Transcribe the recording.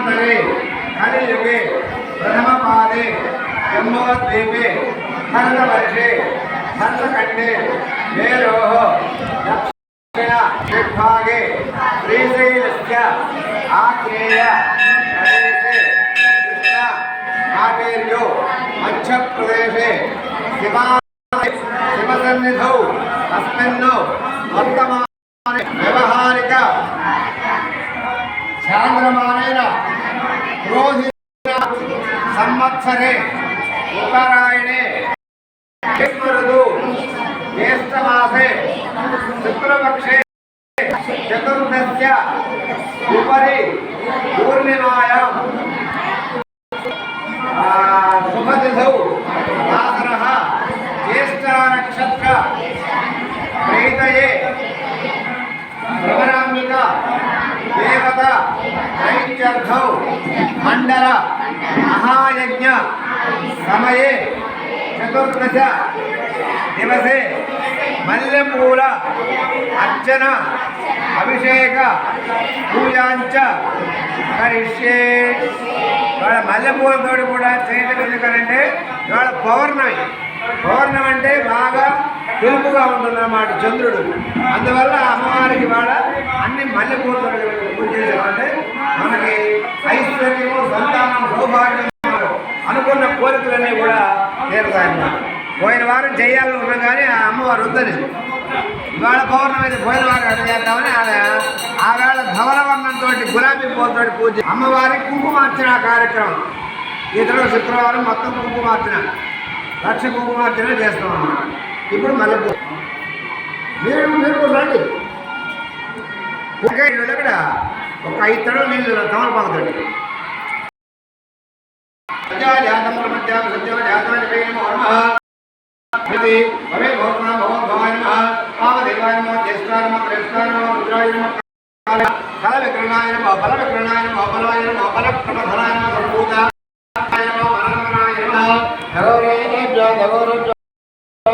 मन्वन्तरे कलियुगे प्रथमपादे जम्बूद्वीपे भरतवर्षे भरतखण्डे मेरोः दक्षिणदिग्भागे श्रीशैलस्य आग्नेय प्रदेशे कृष्णा कावेर्यो मध्यप्रदेशे शिवसन्निधौ अस्मिन् वर्तमाने व्यवहारिक चान्द्रमानेन क्रोधित संवत्सरे उत्तरायणे ऋतु ज्येष्ठमासे शुक्लपक्षे चतुर्दश्य उपरि पूर्णिमायां शुभतिथौ वासरः ज्येष्ठनक्षत्र प्रीतये भ्रमराम्बिका देवता दैत्यर्थौ मंडल महायज्ञ समये चतुर्दश दिवसे मल्लपूल अर्चन अभिषेक पूजांच करिष्ये వాళ్ళ మల్లెపూలతో కూడా చేయడం ఎందుకంటే వాళ్ళ పౌర్ణమి అంటే బాగా తెలుపుగా ఉంటుందన్నమాట చంద్రుడు. అందువల్ల అమ్మవారికి వాళ్ళ అన్ని మల్లెపూలతో పూజ చేసామంటే మనకి ఐశ్వర్యము సంతానం సౌభాగ్యం అనుకున్న కోరికలన్నీ కూడా తీరుతాయన్నమాట. పోయిన వారం చేయాలని ఉన్నాం కానీ ఆ అమ్మవారు వద్దని ఇవాళ పౌర్ణమి అయితే పోయిన వారం అట్లా చేద్దామని ఆ వేళ ధవలవర్ణంతో గులాబీ పూలతో పూజ అమ్మవారికి కుంకుమార్చన కార్యక్రమం. ఇతర శుక్రవారం మొత్తం కుంకుమార్చన లక్ష కుంకుమార్చన చేస్తాం అన్నమాట. ఇప్పుడు మల్లెపూ మీరు రండి ఇక్కడ ఒక 5 తడలు నీళ్ళు తమలపాకుతోటి भवे भवत्मा भवन् भवाय नमः पावदेवाय नमः ज्येष्ठाय नमः श्रेष्ठाय नमः रुद्राय नमः काल विक्रणाय नमः बल विक्रणाय नमः बलाय नमः बल प्रबधनाय